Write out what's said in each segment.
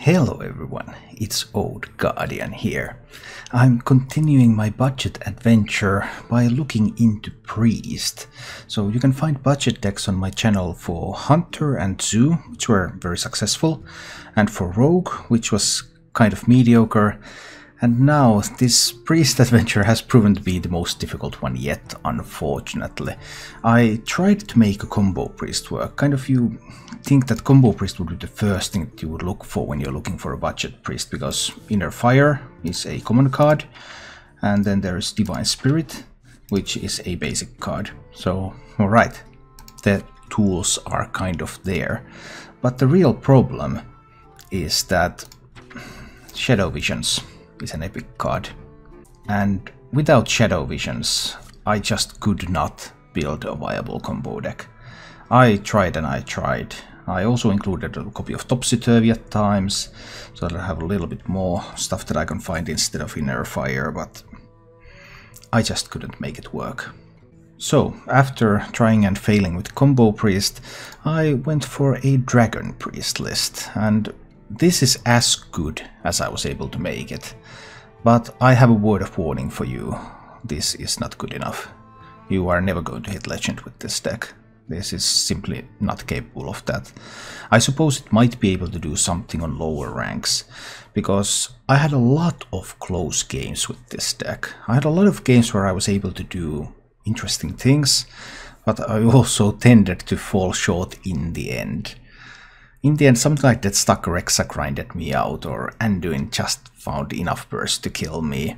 Hello everyone, it's Old Guardian here. I'm continuing my budget adventure by looking into Priest. So you can find budget decks on my channel for Hunter and Zoo, which were very successful, and for Rogue, which was kind of mediocre. And now this Priest adventure has proven to be the most difficult one yet, unfortunately. I tried to make a combo Priest work. Kind of you think that combo Priest would be the first thing that you would look for when you're looking for a budget Priest, because Inner Fire is a common card, and then there is Divine Spirit, which is a basic card. So, alright, the tools are kind of there. But the real problem is that Shadow Visions is an epic card, and without Shadow Visions I just could not build a viable combo deck. I tried and I tried. I also included a copy of Topsy-Turvy at times, so that I have a little bit more stuff that I can find instead of Inner Fire, but I just couldn't make it work. So, after trying and failing with Combo Priest, I went for a Dragon Priest list, and this is as good as I was able to make it. But I have a word of warning for you. This is not good enough. You are never going to hit Legend with this deck. This is simply not capable of that. I suppose it might be able to do something on lower ranks, because I had a lot of close games with this deck. I had a lot of games where I was able to do interesting things, but I also tended to fall short in the end. In the end, something like that Stuck Rexa grinded me out, or Anduin just found enough burst to kill me.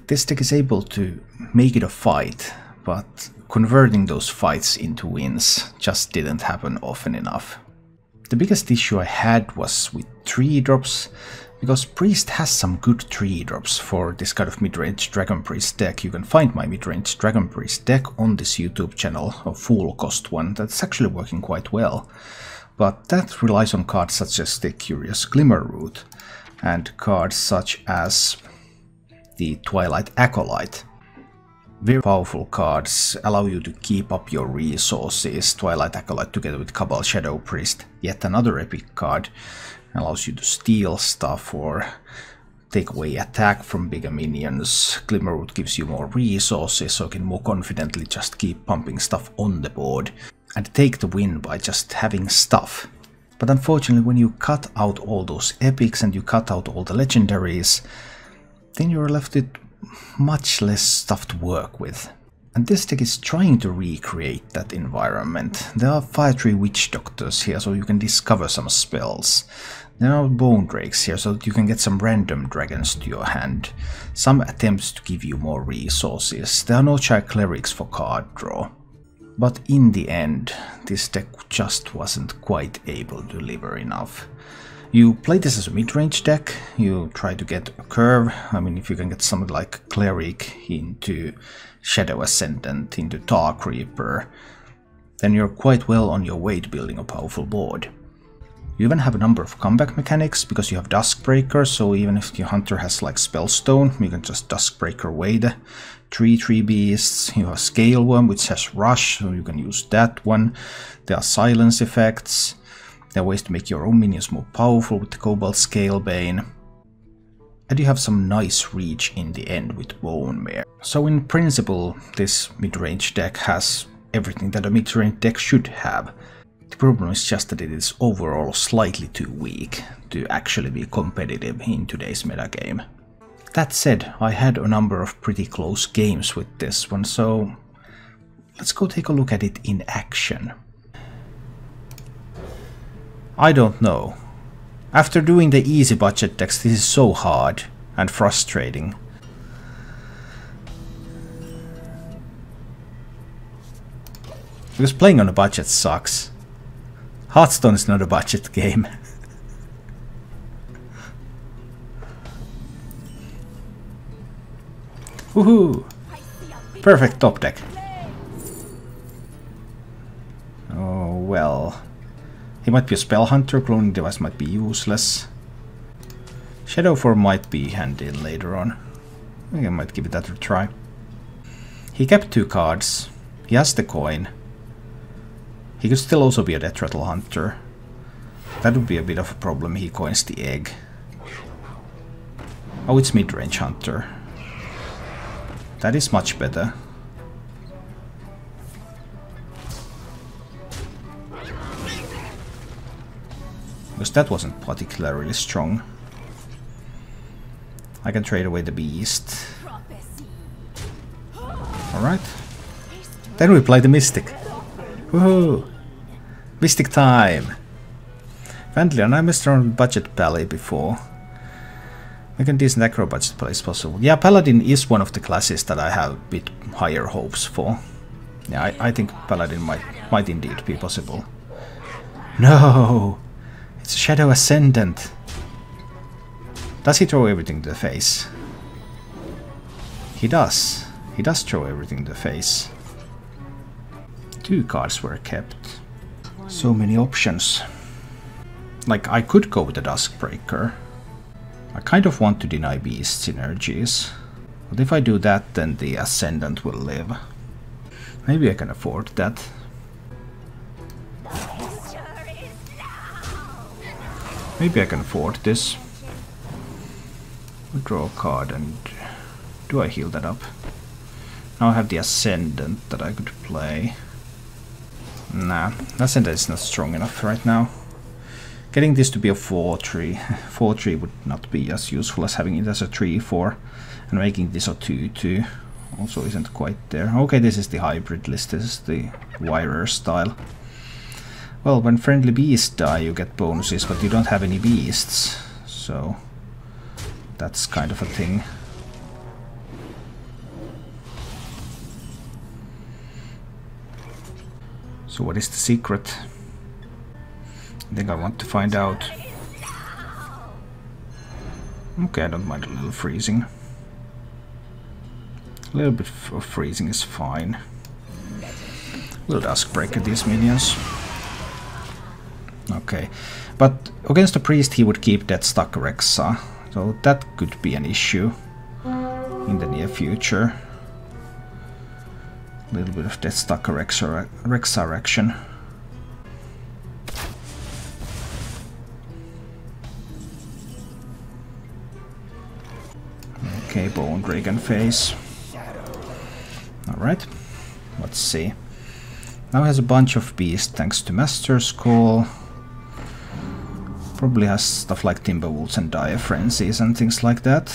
This deck is able to make it a fight, but converting those fights into wins just didn't happen often enough. The biggest issue I had was with 3-drops, because Priest has some good 3-drops for this kind of mid-range Dragon Priest deck. You can find my mid-range Dragon Priest deck on this YouTube channel, a full cost one that's actually working quite well. But that relies on cards such as the Curious Glimmerroot, and cards such as the Twilight Acolyte. Very powerful cards, allow you to keep up your resources. Twilight Acolyte together with Cabal Shadow Priest, yet another epic card, allows you to steal stuff or take away attack from bigger minions. Glimmerroot gives you more resources, so you can more confidently just keep pumping stuff on the board and take the win by just having stuff. But unfortunately, when you cut out all those epics and you cut out all the legendaries, then you're left with much less stuff to work with. And this deck is trying to recreate that environment. There are Fire Tree Witch Doctors here, so you can discover some spells. There are Bone Drakes here, so that you can get some random dragons to your hand. Some attempts to give you more resources. There are no Child Clerics for card draw. But in the end, this deck just wasn't quite able to deliver enough. You play this as a mid-range deck, you try to get a curve. I mean, if you can get something like Cleric into Shadow Ascendant, into Dark Reaper, then you're quite well on your way to building a powerful board. You even have a number of comeback mechanics, because you have Duskbreaker, so even if your hunter has like Spellstone, you can just Duskbreaker away the 3/3 beasts. You have Scaleworm, which has Rush, so you can use that one. There are silence effects. There are ways to make your own minions more powerful with the Cobalt Scalebane. And you have some nice reach in the end with Bone Mare. So in principle, this mid-range deck has everything that a mid-range deck should have. The problem is just that it is overall slightly too weak to actually be competitive in today's metagame. That said, I had a number of pretty close games with this one, so let's go take a look at it in action. I don't know. After doing the easy budget decks, this is so hard and frustrating. Because playing on a budget sucks. Hearthstone is not a budget game. Woohoo! Perfect top deck. Oh well. He might be a Spell Hunter, Cloning Device might be useless. Shadow Form might be handy later on. I think I might give it that a try. He kept 2 cards. He has the coin. He could still also be a Deathrattle Hunter. That would be a bit of a problem. He coins the egg. Oh, it's mid-range Hunter. That is much better. Because that wasn't particularly strong. I can trade away the beast. Alright. Then we play the Mystic. Woohoo! Mystic time! Friendly, and I messed around with budget Pally before. Make a decent acro budget play is possible. Yeah, Paladin is one of the classes that I have a bit higher hopes for. Yeah, I think Paladin might indeed be possible. No! It's Shadow Ascendant! Does he throw everything to the face? He does. He does throw everything to the face. 2 cards were kept. So many options. Like, I could go with the Duskbreaker. I kind of want to deny beast synergies. But if I do that, then the Ascendant will live. Maybe I can afford that. Maybe I can afford this. I'll draw a card and... do I heal that up? Now I have the Ascendant that I could play. Nah, Ascendant is not strong enough right now. Getting this to be a 4-3. 4-3 would not be as useful as having it as a 3-4. And making this a 2-2 also isn't quite there. Okay, this is the hybrid list. This is the Wirer style. Well, when friendly beasts die you get bonuses, but you don't have any beasts. So that's kind of a thing. So what is the secret? I think I want to find out. Okay, I don't mind a little freezing. A little bit of freezing is fine. We'll Duskbreaker these minions. Okay, but against the priest he would keep that stuck Rexa, so that could be an issue in the near future. A little bit of that stuck Resurrection. Okay, Bone Dragon phase. Alright, let's see. Now has a bunch of beasts thanks to Master's Call. Probably has stuff like Timberwolves and Dire Frenzies and things like that.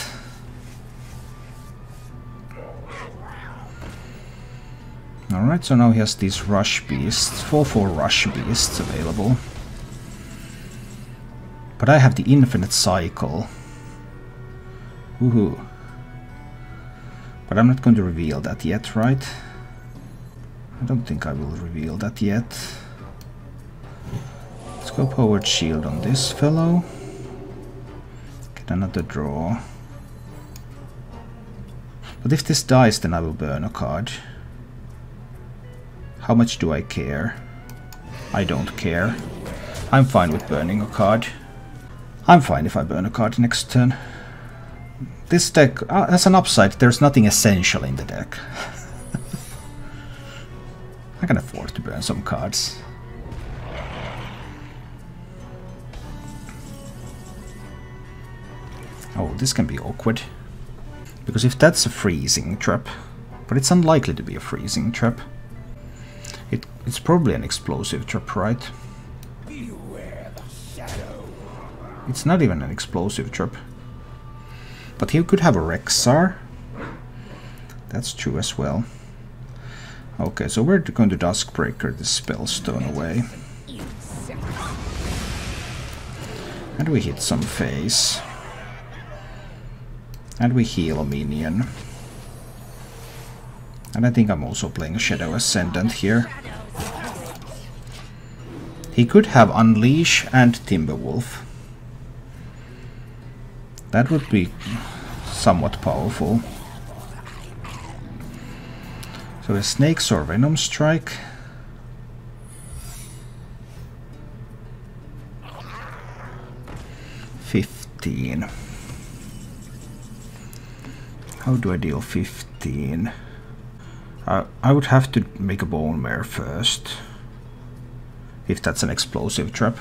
Alright, so now he has these Rush Beasts, 4/4 Rush Beasts available. But I have the Infinite Cycle. Woohoo. But I'm not going to reveal that yet, right? I don't think I will reveal that yet. Let's go Powered Shield on this fellow. Get another draw. But if this dies, then I will burn a card. How much do I care? I don't care. I'm fine with burning a card. I'm fine if I burn a card next turn. This deck has an upside. There's nothing essential in the deck. I can afford to burn some cards. Oh, this can be awkward. Because if that's a freezing trap, but it's unlikely to be a freezing trap. It's probably an explosive trap, right? It's not even an explosive trap. But he could have a Rexar. That's true as well. Okay, so we're going to Duskbreaker the Spellstone away. And we hit some face. And we heal a minion. And I think I'm also playing a Shadow Ascendant here. He could have Unleash and Timberwolf. That would be somewhat powerful. So a Snakes or Venom Strike. $15. How do I deal 15? I would have to make a Bone Mare first. If that's an explosive trap.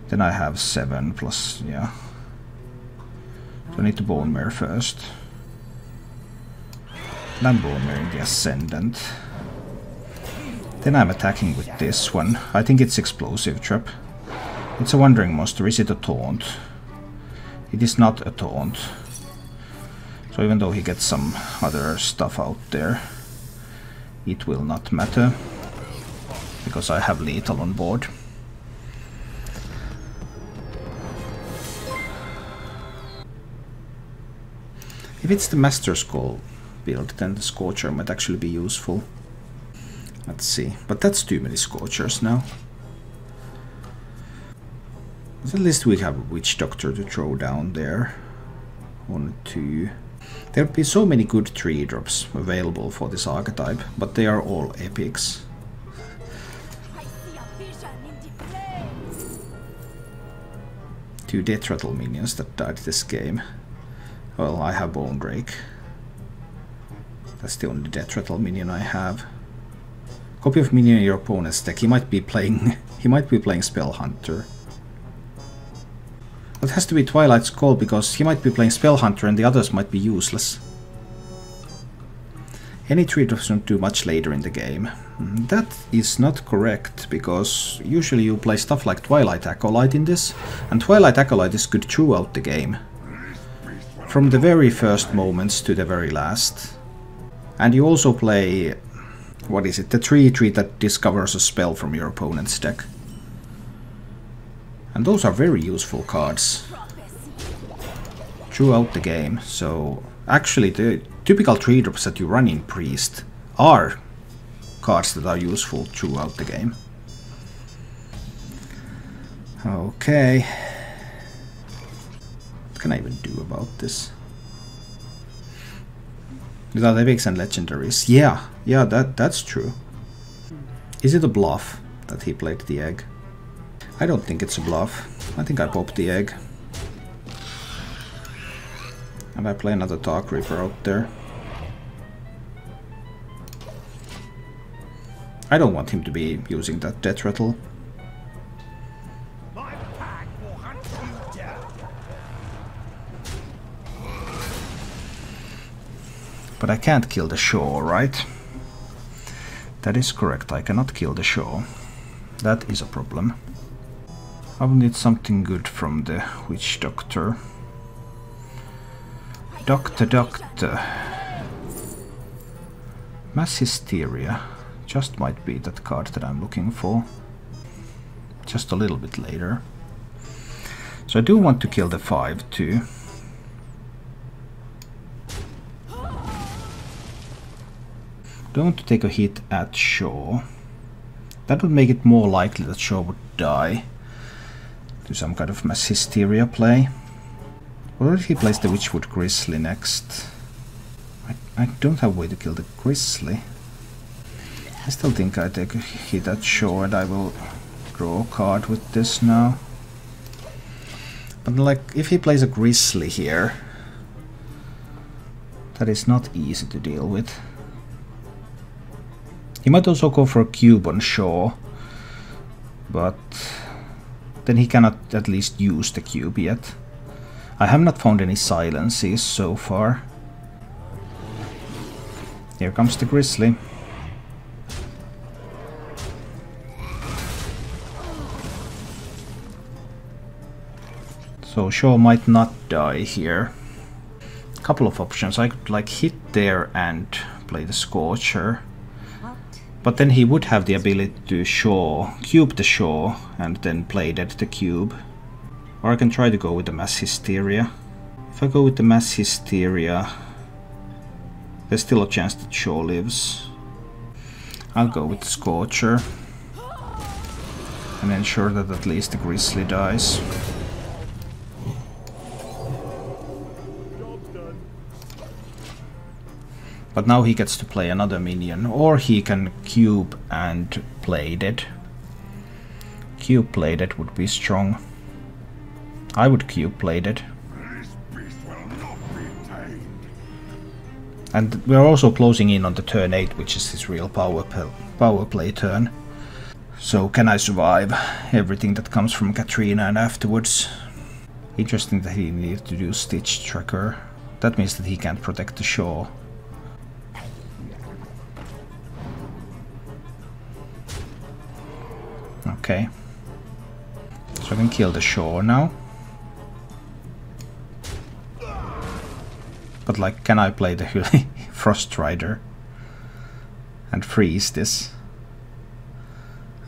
Then I have 7 plus, yeah. So I need to Bone Mare first. And I'm Bone Maring the Ascendant. Then I'm attacking with this one. I think it's Explosive Trap. It's a Wandering Monster. Is it a taunt? It is not a taunt. So even though he gets some other stuff out there, it will not matter. Because I have lethal on board. If it's the Master Skull build, then the Scorcher might actually be useful. Let's see. But that's too many Scorchers now. But at least we have a Witch Doctor to throw down there. 1, 2. There would be so many good 3-drops available for this archetype, but they are all epics. Two Deathrattle minions that died this game. Well, I have Bone Drake. That's the only Deathrattle minion I have. Copy of minion in your opponent's deck. He might be playing Spell Hunter. It has to be Twilight Skull because he might be playing Spell Hunter and the others might be useless. Any 3-drops don't do much later in the game. That is not correct, because usually you play stuff like Twilight Acolyte in this, and Twilight Acolyte is good throughout the game. From the very first moments to the very last. And you also play, what is it, the 3/3 that discovers a spell from your opponent's deck. And those are very useful cards throughout the game, so actually the typical 3-drops that you run in Priest are cards that are useful throughout the game. Okay. What can I even do about this? Without epics and legendaries. Yeah, that's true. Is it a bluff that he played the egg? I don't think it's a bluff. I think I popped the egg. And I play another Dark Reaper out there. I don't want him to be using that Deathrattle. But I can't kill the Shore, right? That is correct, I cannot kill the Shore. That is a problem. I will need something good from the Witch Doctor. Doctor. Mass Hysteria just might be that card that I'm looking for. Just a little bit later. So I do want to kill the 5 too. Don't want to take a hit at Shaw. That would make it more likely that Shaw would die. Do some kind of Mass Hysteria play. What if he plays the Witchwood Grizzly next? I don't have a way to kill the Grizzly. I still think I take a hit at Shaw and I will draw a card with this now. But like, if he plays a Grizzly here, that is not easy to deal with. He might also go for a cube on Shaw, but then he cannot at least use the cube yet. I have not found any silences so far. Here comes the Grizzly. So Shaw might not die here. Couple of options. I could like hit there and play the Scorcher. But then he would have the ability to cube the Shaw and then play dead the cube. Or I can try to go with the Mass Hysteria. If I go with the Mass Hysteria, there's still a chance that Shaw lives. I'll go with the Scorcher and ensure that at least the Grizzly dies. But now he gets to play another minion, or he can cube and play dead. Cube play dead would be strong. I would cube play dead. And we're also closing in on the turn 8, which is his real power play turn. So can I survive everything that comes from Katrina and afterwards? Interesting that he needed to do Stitch Tracker. That means that he can't protect the shore. Okay. So I can kill the shore now. But like, can I play the Frost Rider and freeze this?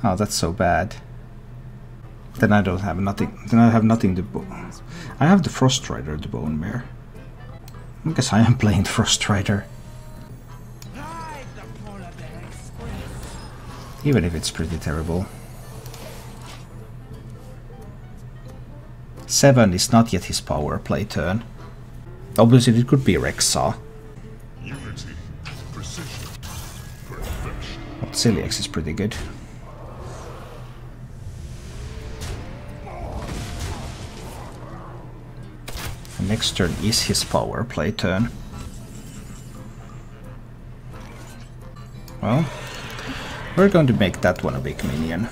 Oh, that's so bad. Then I don't have nothing. Then I have nothing to I have the Frost Rider, the Bone Mare. I guess I am playing the Frost Rider. Even if it's pretty terrible. 7 is not yet his power play turn. Obviously it could be Rexar. Unity, precision, perfection. But Celiax is pretty good. And next turn is his power play turn. Well, we're going to make that one a big minion.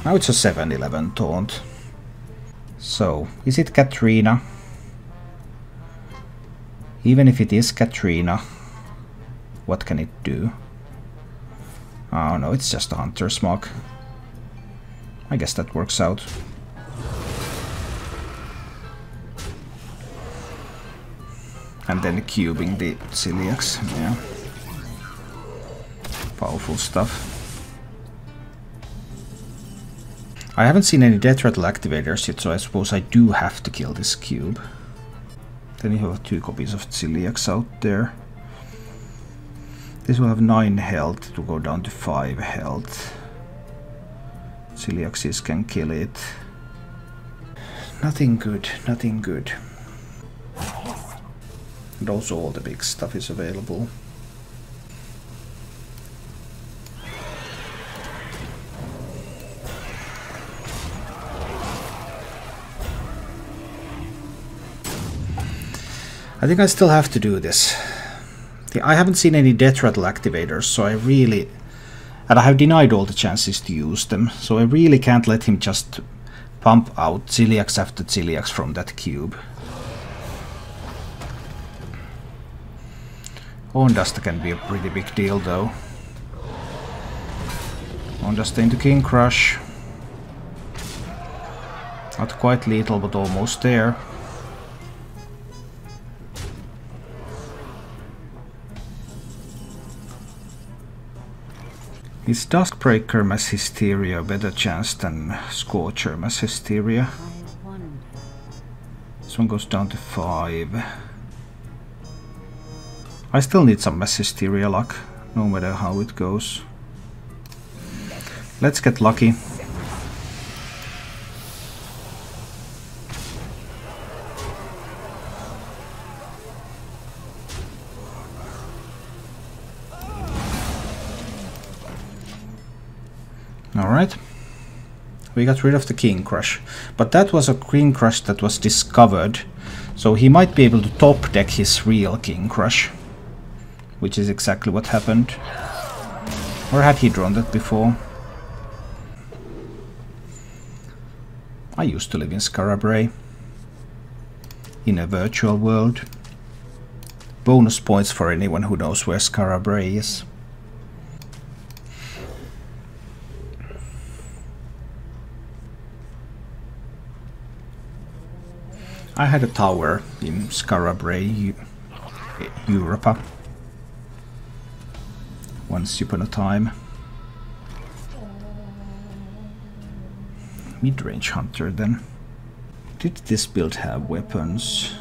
Now it's a 7-11 taunt. So, is it Katrina? Even if it is Katrina, what can it do? Oh no, it's just a Hunter's Mark. I guess that works out. And then cubing the Celiax, yeah. Powerful stuff. I haven't seen any Deathrattle activators yet, so I suppose I do have to kill this cube. Then you have 2 copies of Celiax out there. This will have 9 health to go down to 5 health. Celiaxes can kill it. Nothing good, nothing good. And also all the big stuff is available. I think I still have to do this. I haven't seen any Deathrattle activators, so I really... And I have denied all the chances to use them, so I really can't let him just pump out Celiax after Celiax from that cube. Ondasta can be a pretty big deal though. Ondasta into King Crush. Not quite lethal, but almost there. Is Duskbreaker Mass Hysteria a better chance than Scorcher Mass Hysteria? This one goes down to 5. I still need some Mass Hysteria luck, no matter how it goes. Let's get lucky. Alright, we got rid of the King Crush, but that was a King Crush that was discovered, so he might be able to top deck his real King Crush, which is exactly what happened. Or had he drawn that before? I used to live in Scarabray, in a virtual world. Bonus points for anyone who knows where Scarabray is. I had a tower in Scarabray, Europa, once upon a time. Mid-range hunter then. Did this build have weapons?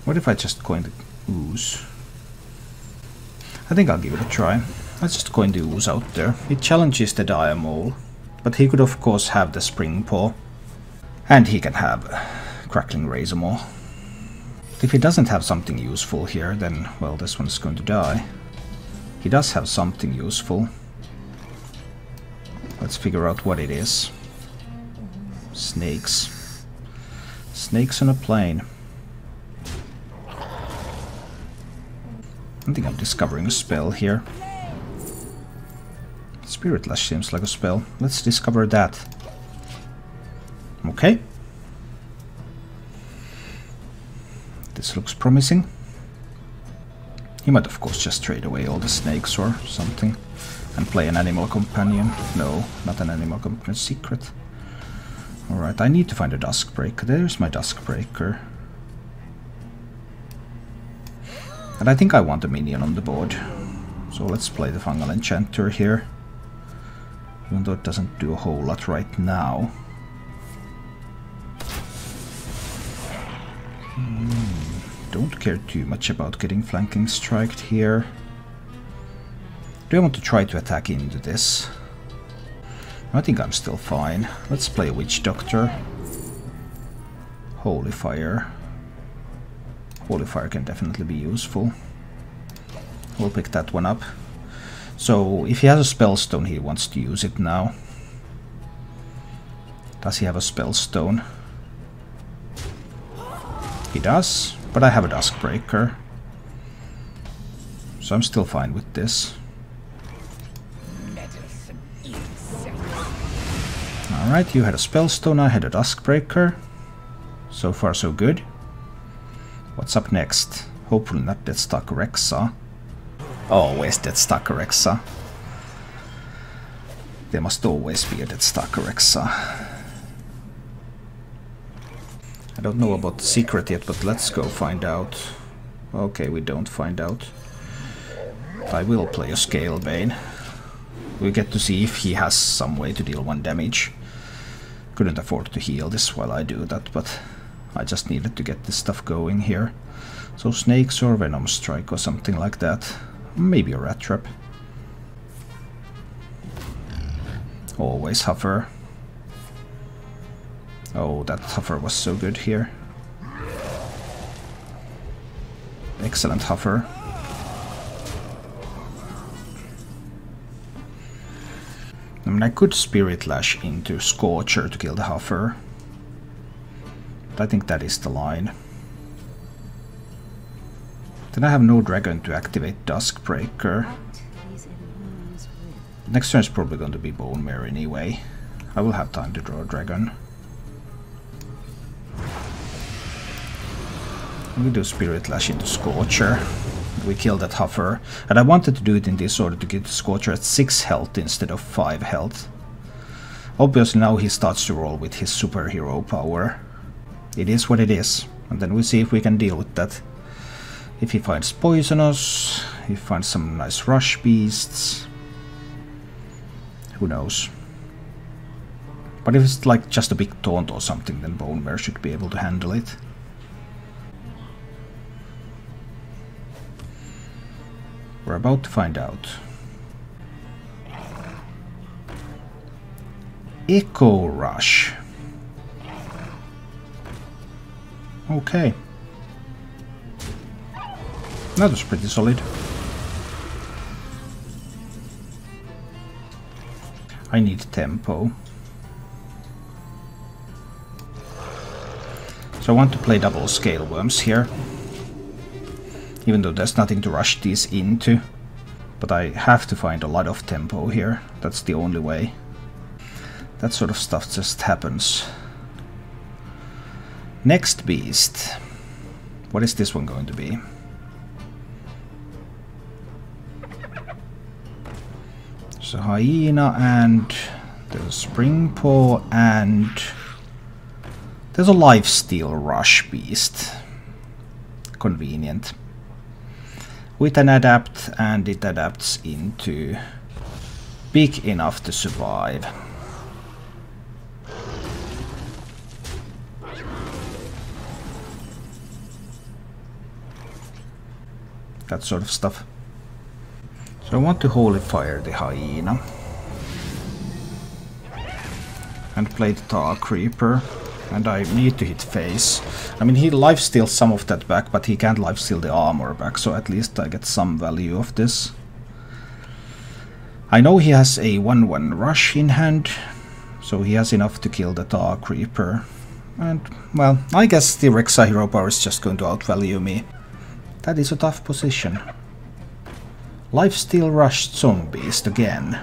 What if I just coin the ooze? I think I'll give it a try. Let's just coin the ooze out there. It challenges the Diamole, but he could of course have the Spring Paw. And he can have Crackling Razormaw. If he doesn't have something useful here, then, well, this one's going to die. He does have something useful. Let's figure out what it is. Snakes. Snakes on a plane. I think I'm discovering a spell here. It's Spirit Lash seems like a spell. Let's discover that. Okay. This looks promising. He might of course just trade away all the snakes or something and play an animal companion. No, not an animal companion, secret. Alright, I need to find a Duskbreaker. There's my Duskbreaker. And I think I want a minion on the board. So let's play the Fungal Enchanter here. Even though it doesn't do a whole lot right now. Don't care too much about getting flanking striked here. Do I want to try to attack into this? I think I'm still fine. Let's play Witch Doctor. Holy Fire. Holy Fire can definitely be useful. We'll pick that one up. So, if he has a Spellstone, he wants to use it now. Does he have a Spellstone? He does, but I have a Duskbreaker. So I'm still fine with this. Alright, you had a Spellstone, I had a Duskbreaker. So far so good. What's up next? Hopefully not Deathstalker Rexa. Always Deathstalker Rexa. There must always be a Deathstalker Rexa. I don't know about the secret yet, but let's go find out. Okay, we don't find out. I will play a Scalebane. We get to see if he has some way to deal 1 damage. Couldn't afford to heal this while I do that, but I just needed to get this stuff going here. So Snakes or Venom Strike or something like that. Maybe a Rat Trap. Always Hover. Oh, that Hover was so good here. Excellent Hover. I mean, I could Spirit Lash into Scorcher to kill the Hover. But I think that is the line. Then I have no dragon to activate Duskbreaker. Next turn is probably going to be Bone Mare anyway. I will have time to draw a dragon. We do Spirit Lash into Scorcher. We kill that Hover. And I wanted to do it in this order to get the Scorcher at 6 health instead of 5 health. Obviously now he starts to roll with his superhero power. It is what it is. And then we see if we can deal with that. If he finds Poisonous, he finds some nice Rush Beasts. Who knows? But if it's like just a big taunt or something, then Bone Mare should be able to handle it. We're about to find out. Echo Rush. Okay. That was pretty solid. I need tempo. So I want to play double Scale Worms here. Even though there's nothing to rush these into. But I have to find a lot of tempo here. That's the only way. That sort of stuff just happens. Next beast. What is this one going to be? There's a Hyena and there's a Spring Paw and there's a Lifesteal Rush beast. Convenient. With an adapt, and it adapts into big enough to survive. That sort of stuff. So I want to Holy Fire the Hyena. And play the Tar Creeper. And I need to hit face. I mean, he lifesteals some of that back, but he can't lifesteal the armor back, so at least I get some value of this. I know he has a 1/1 rush in hand, so he has enough to kill the Tar Creeper. And, well, I guess the Rexa hero power is just going to outvalue me. That is a tough position. Lifesteal Rushed Zombies again.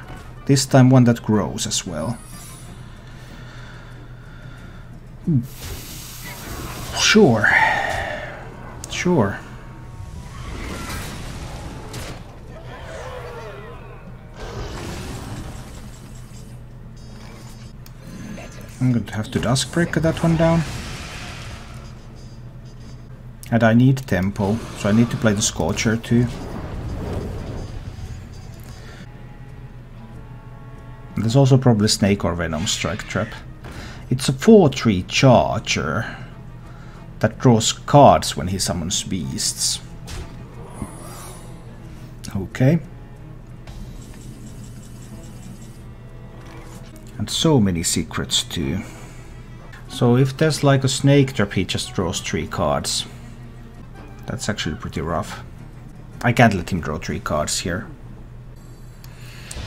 This time one that grows as well. Sure. Sure. I'm going to have to Duskbreaker that one down. And I need tempo, so I need to play the Scorcher too. And there's also probably Snake or Venom Strike Trap. It's a 4/3 charger that draws cards when he summons beasts. Okay. And so many secrets too. So if there's like a Snake Trap, he just draws 3 cards. That's actually pretty rough. I can't let him draw 3 cards here.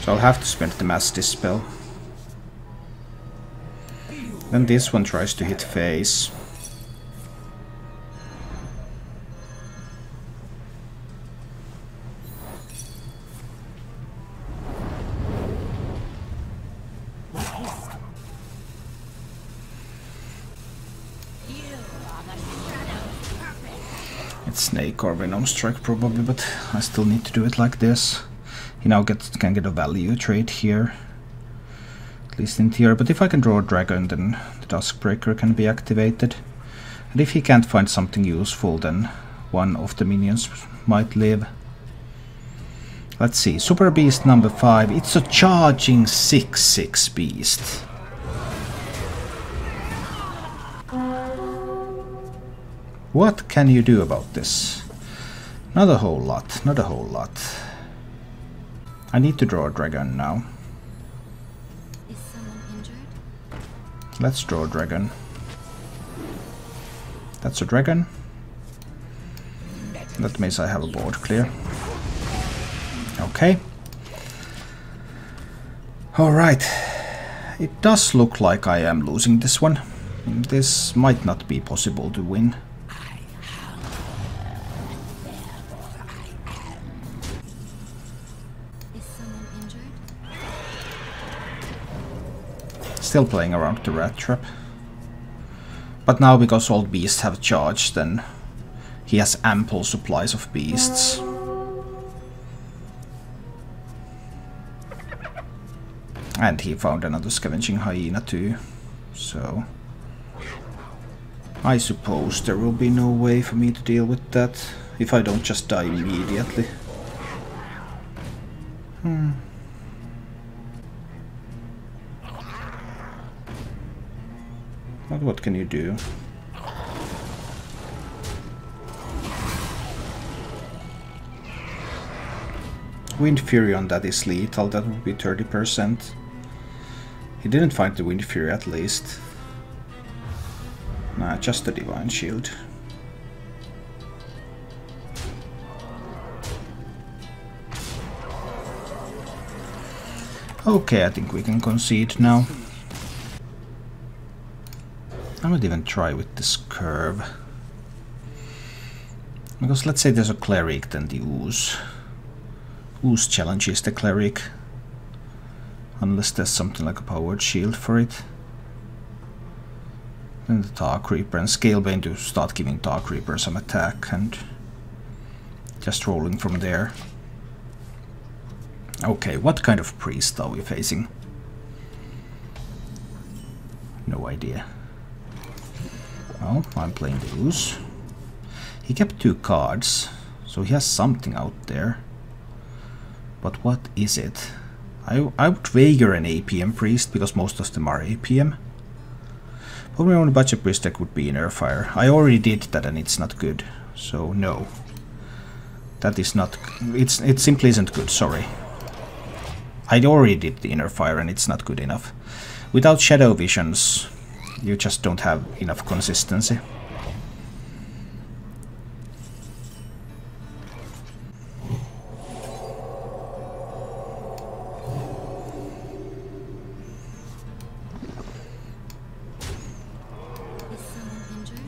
So I'll have to spend the Mass Dispel. Then this one tries to hit face. It's Snake or Venom Strike probably, but I still need to do it like this. He now can get a value trade here. At least in tier, but if I can draw a dragon, then the Duskbreaker can be activated. And if he can't find something useful, then one of the minions might live. Let's see, Super Beast number 5, it's a charging 6/6 beast. What can you do about this? Not a whole lot, not a whole lot. I need to draw a dragon now. Is someone injured? Let's draw a dragon. That's a dragon. That means I have a board clear. Okay. Alright. It does look like I am losing this one. This might not be possible to win. Still playing around with the Rat Trap. But now, because all beasts have charged, then he has ample supplies of beasts. And he found another Scavenging Hyena too, so I suppose there will be no way for me to deal with that if I don't just die immediately. But what can you do? Wind Fury on that is lethal, that would be 30%. He didn't find the Wind Fury at least. Nah, just the Divine Shield. Okay, I think we can concede now. I might even try with this curve. Because let's say there's a cleric, then the ooze. Ooze challenges the cleric. Unless there's something like a powered shield for it. Then the Tar Creeper and Scalebane to start giving Tar Creeper some attack and just rolling from there. Okay, what kind of priest are we facing? No idea. Well, I'm playing the ooze. He kept 2 cards, so he has something out there. But what is it? I would wager an APM priest, because most of them are APM. Probably only budget priest deck would be Inner Fire. I already did that and it's not good, so no. That is not... it simply isn't good, sorry. I already did the Inner Fire and it's not good enough. Without Shadow Visions, you just don't have enough consistency. Is someone injured?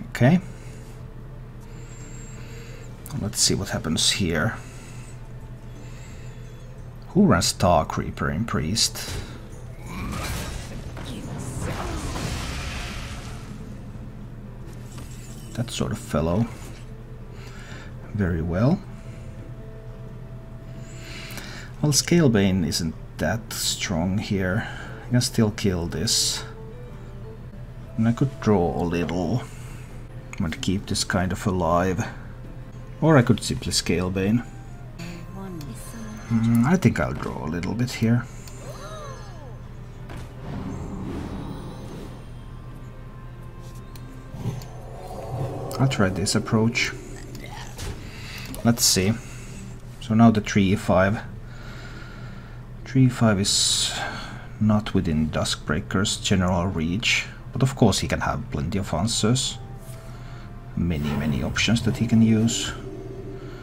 Okay. Let's see what happens here. Who runs Star Creeper in Priest? That sort of fellow. Very well. Well, Scalebane isn't that strong here. I can still kill this. And I could draw a little. And keep this kind of alive. Or I could simply Scalebane. I think I'll draw a little bit here. I'll try this approach. Let's see. So now the 3-5. 3-5 is not within Duskbreaker's general reach. But of course he can have plenty of answers. Many options that he can use.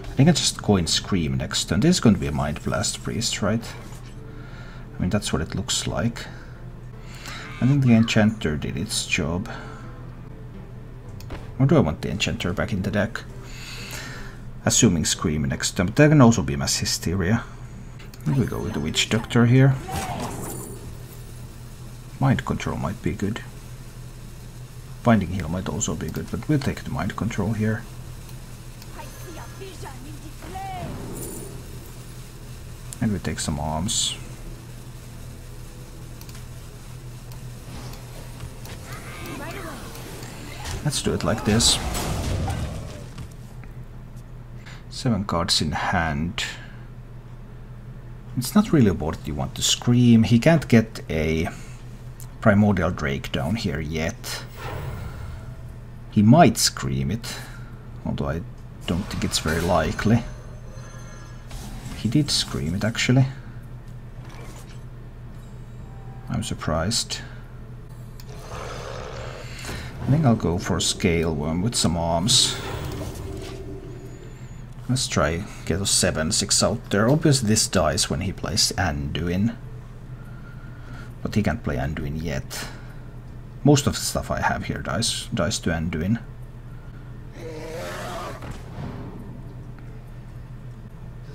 I think I just go and Scream next turn. This is going to be a Mind Blast Priest, right? I mean, that's what it looks like. I think the Enchanter did its job. Or do I want the Enchanter back in the deck? Assuming Scream next turn, but there can also be Mass Hysteria. We go with the Witch Doctor here. Mind Control might be good. Binding Heal might also be good, but we'll take the Mind Control here. And we take some arms. Let's do it like this. 7 cards in hand. It's not really what you want to Scream. He can't get a Primordial Drake down here yet. He might Scream it, although I don't think it's very likely. He did Scream it, actually. I'm surprised. I think I'll go for a Scale Worm with some arms. Let's try get a 7-6 out there. Obviously this dies when he plays Anduin. But he can't play Anduin yet. Most of the stuff I have here dies to Anduin.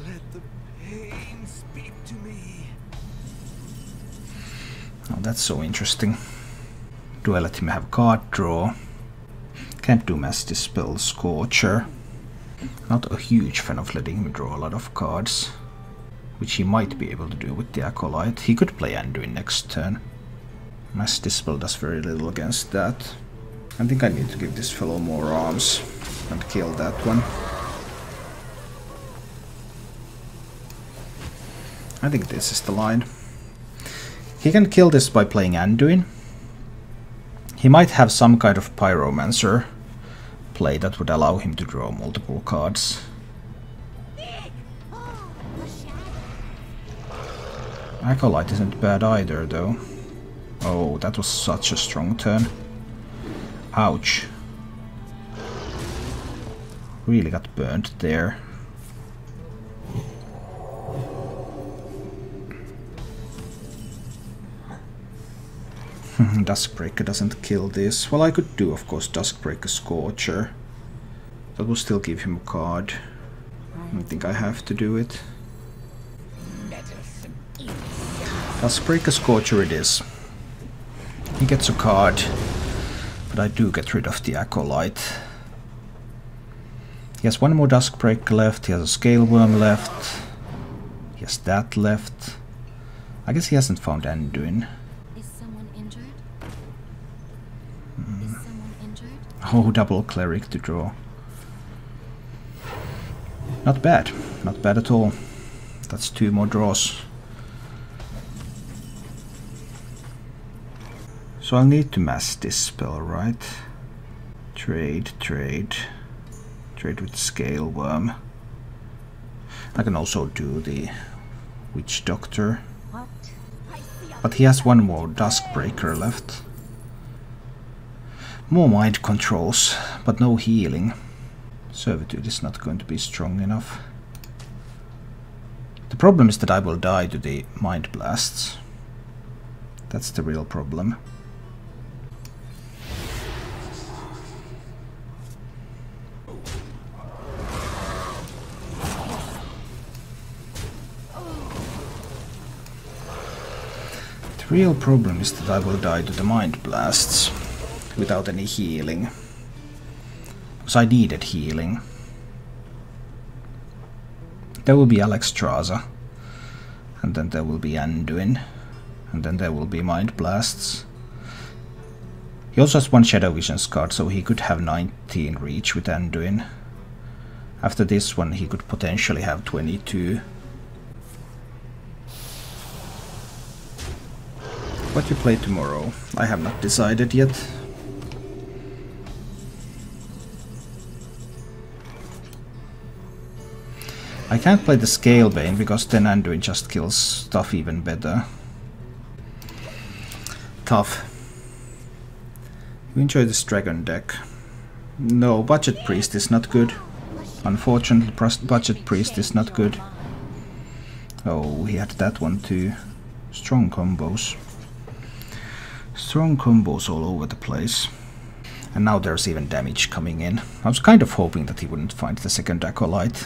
Let the pain speak to me. Oh, that's so interesting. Do I let him have card draw? Can't do Mass Dispel, Scorcher. Not a huge fan of letting him draw a lot of cards, which he might be able to do with the Acolyte. He could play Anduin next turn. Mass Dispel does very little against that. I think I need to give this fellow more arms and kill that one. I think this is the line. He can kill this by playing Anduin. He might have some kind of Pyromancer play that would allow him to draw multiple cards. Acolyte isn't bad either, though. Oh, that was such a strong turn. Ouch. Really got burnt there. Duskbreaker doesn't kill this. Well, I could do, of course, Duskbreaker Scorcher. That will still give him a card. I don't think I have to do it. Duskbreaker Scorcher it is. He gets a card, but I do get rid of the Acolyte. He has one more Duskbreaker left, he has a Scale Worm left. He has that left. I guess he hasn't found Anduin. Is someone injured? Is someone injured? Oh, double Cleric to draw. Not bad. Not bad at all. That's 2 more draws. So I'll need to Mass Dispel, right? Trade with Scale Worm. I can also do the Witch Doctor. But he has one more Duskbreaker left. More Mind Controls, but no healing. Servitude is not going to be strong enough. The problem is that I will die to the Mind Blasts. That's the real problem. The real problem is that I will die to the Mind Blasts without any healing. Because I needed healing. There will be Alexstrasza. And then there will be Anduin. And then there will be Mind Blasts. He also has one Shadow Visions card, so he could have 19 reach with Anduin. After this one he could potentially have 22. What you play tomorrow? I have not decided yet. I can't play the Scalebane because then Anduin just kills stuff even better. Tough. You enjoy this dragon deck? No, Budget Priest is not good. Unfortunately, Budget Priest is not good. Oh, he had that one too. Strong combos. Strong combos all over the place. And now there's even damage coming in. I was kind of hoping that he wouldn't find the second Acolyte.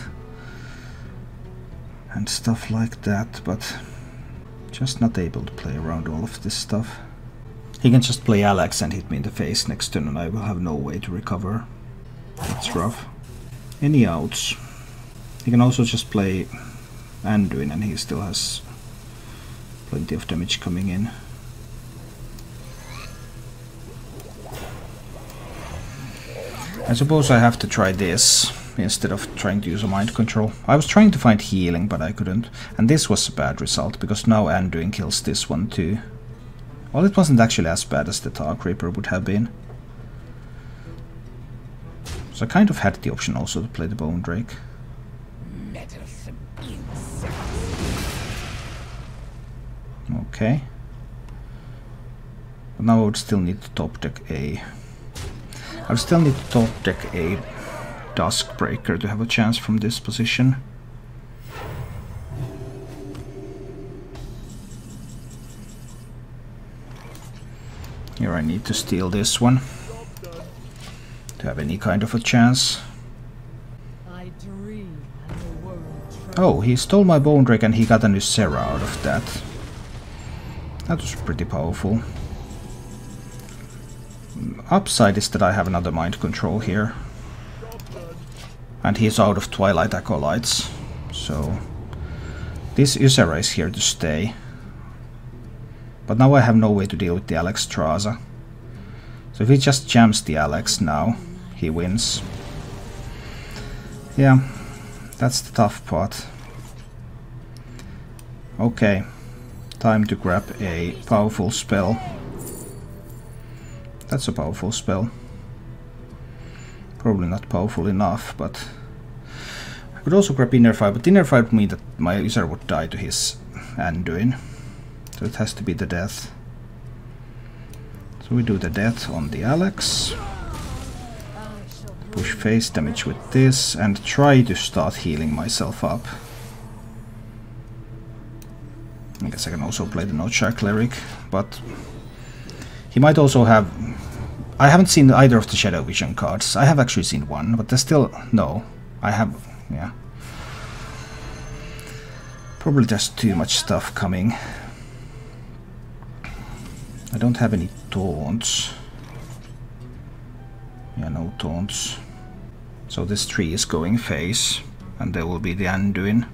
And stuff like that, but just not able to play around all of this stuff. He can just play Alex and hit me in the face next turn and I will have no way to recover. That's rough. Any outs? He can also just play Anduin and he still has plenty of damage coming in. I suppose I have to try this instead of trying to use a mind control. I was trying to find healing but I couldn't. And this was a bad result because now Anduin kills this one too. Well, it wasn't actually as bad as the Dark Reaper would have been. So I kind of had the option also to play the Bone Drake. Okay. But now I would still need to top deck a... I would still need to top deck a Duskbreaker to have a chance from this position. Here I need to steal this one to have any kind of a chance. Oh, he stole my Bone Drake and he got a Nucera out of that. That was pretty powerful. Upside is that I have another mind control here. And he's out of Twilight Acolytes. So this Ysera is here to stay. But now I have no way to deal with the Alexstrasza. So if he just jams the Alex now, he wins. Yeah, that's the tough part. Okay, time to grab a powerful spell. That's a powerful spell. Probably not powerful enough, but... I could also grab Inner Fire, but Inner Fire would mean that my Ysera would die to his Anduin. So it has to be the death. So we do the death on the Alex. Push face damage with this and try to start healing myself up. I guess I can also play the Notchar Cleric, but he might also have... I haven't seen either of the Shadow Vision cards. I have actually seen one, but there's still... No, I have... yeah. Probably just too much stuff coming. I don't have any taunts. Yeah, no taunts. So this tree is going face, and there will be the Anduin.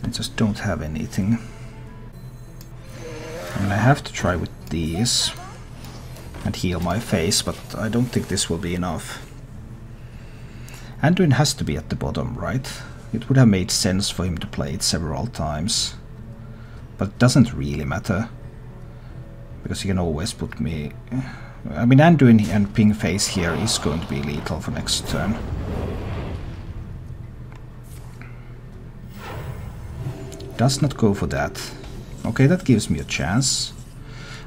I just don't have anything. And I have to try with these and heal my face, but I don't think this will be enough. Anduin has to be at the bottom, right? It would have made sense for him to play it several times. But it doesn't really matter. Because he can always put me... I mean, Anduin and Ping Face here is going to be lethal for next turn. Does not go for that. Okay, that gives me a chance.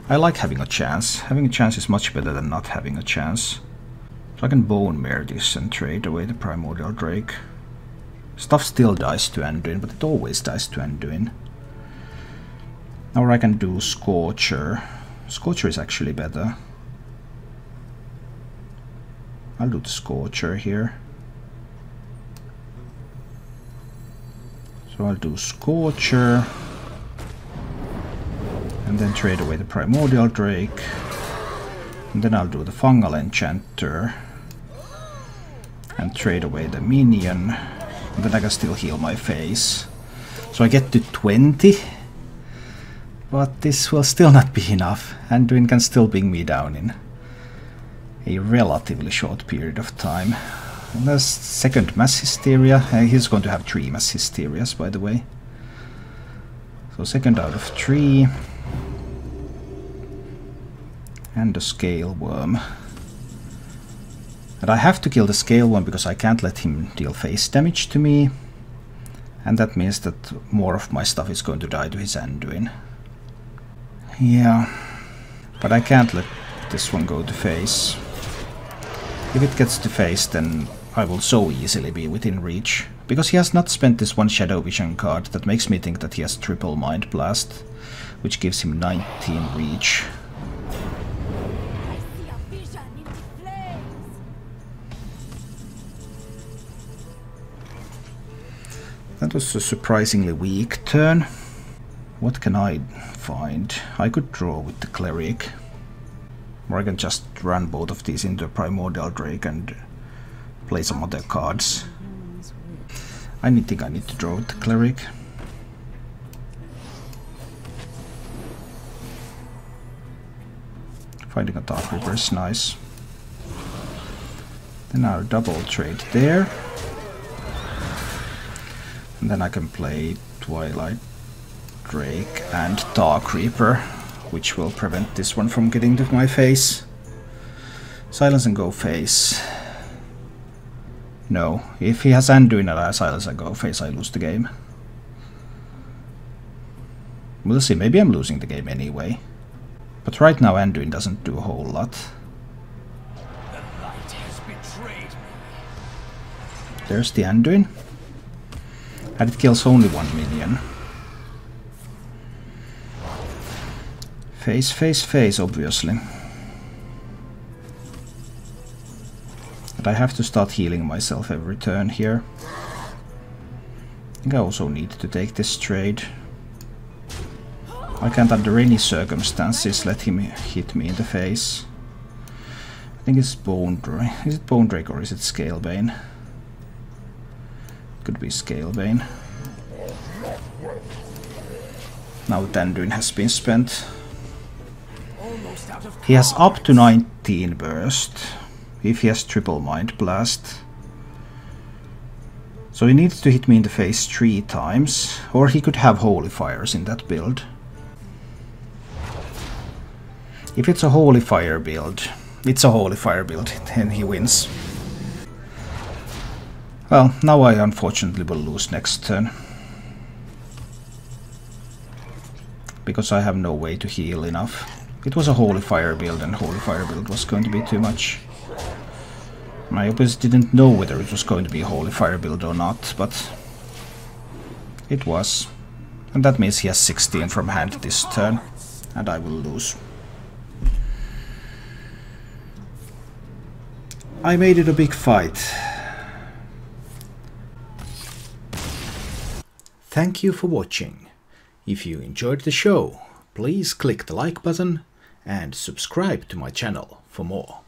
I like having a chance. Having a chance is much better than not having a chance. So I can Bone Mare this and trade away the Primordial Drake. Stuff still dies to Anduin, but it always dies to Anduin. Or I can do Scorcher. Scorcher is actually better. I'll do the Scorcher here. So I'll do Scorcher. And then trade away the Primordial Drake. And then I'll do the Fungal Enchanter. And trade away the minion. And then I can still heal my face. So I get to 20. But this will still not be enough. Anduin can still bring me down in a relatively short period of time. And there's second Mass Hysteria. He's going to have 3 Mass Hysterias, by the way. So second out of 3. And a Scale Worm. And I have to kill the Scale Worm because I can't let him deal face damage to me. And that means that more of my stuff is going to die to his Anduin. Yeah. But I can't let this one go to face. If it gets to face, then I will so easily be within reach. Because he has not spent this one Shadow Vision card that makes me think that he has triple Mind Blast, which gives him 19 reach. That was a surprisingly weak turn. What can I find? I could draw with the Cleric. Or I can just run both of these into a Primordial Drake and play some other cards. I think I need to draw with the Cleric. Finding a Dark Reaper is nice. Then I'll double trade there. And then I can play Twilight Drake and Dark Reaper, which will prevent this one from getting to my face. Silence and go face. No, if he has Anduin and I silence and go face, I lose the game. We'll see, maybe I'm losing the game anyway. But right now Anduin doesn't do a whole lot. The light has betrayed me. There's the Anduin. And it kills only 1 minion. Face, face, face, obviously. And I have to start healing myself every turn here. I think I also need to take this trade. I can't under any circumstances let him hit me in the face. I think it's Bone Drake. Is it Bone Drake or is it Scalebane? Could be Scalebane. Now Anduin has been spent. He has up to 19 burst, if he has triple Mind Blast. So he needs to hit me in the face 3 times, or he could have Holy Fires in that build. If it's a Holy Fire build, then he wins. Well, now I unfortunately will lose next turn. Because I have no way to heal enough. It was a Holy Fire build, and Holy Fire build was going to be too much. My opponent didn't know whether it was going to be a Holy Fire build or not, but it was. And that means he has 16 from hand this turn, and I will lose. I made it a big fight. Thank you for watching. If you enjoyed the show, please click the like button and subscribe to my channel for more.